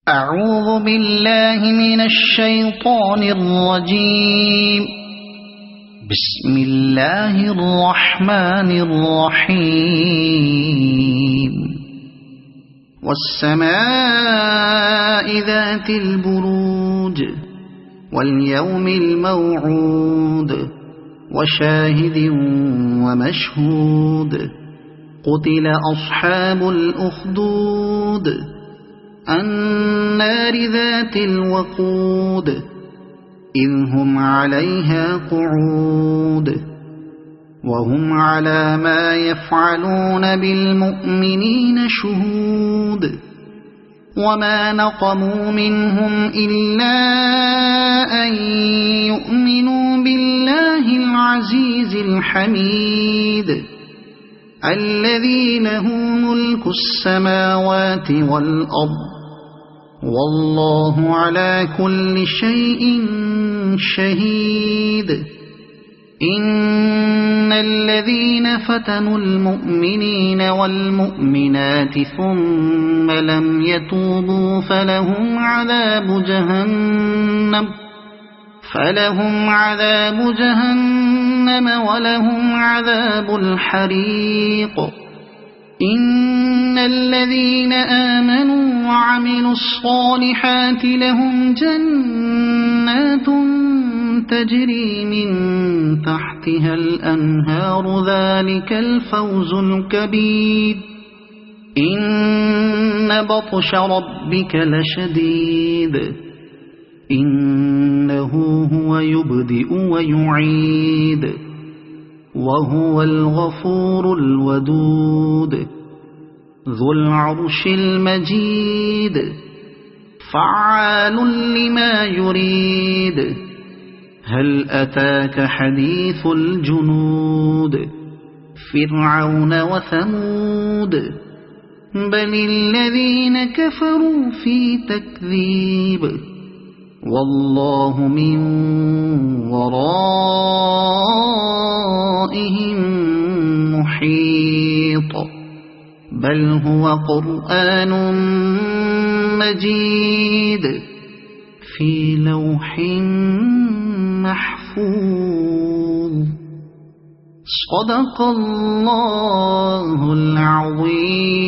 أعوذ بالله من الشيطان الرجيم. بسم الله الرحمن الرحيم. والسماء ذات البروج واليوم الموعود وشاهد ومشهود. قتل أصحاب الأخدود النار ذات الوقود إذ هم عليها قعود وهم على ما يفعلون بالمؤمنين شهود. وما نقموا منهم إلا أن يؤمنوا بالله العزيز الحميد الذي له ملك السماوات والأرض والله على كل شيء شهيد. إن الذين فتنوا المؤمنين والمؤمنات ثم لم يتوبوا فلهم عذاب جهنم ولهم عذاب الحريق. إن الذين آمنوا وعملوا الصالحات لهم جنات تجري من تحتها الأنهار ذلك الفوز الكبير. إن بطش ربك لشديد إنه هو يبدئ ويعيد وهو الغفور الودود ذو العرش المجيد فعال لما يريد. هل أتاك حديث الجنود فرعون وثمود بل الذين كفروا في تكذيب والله من ورائهم محيط. بل هو قرآن مجيد في لوح محفوظ. صدق الله العظيم.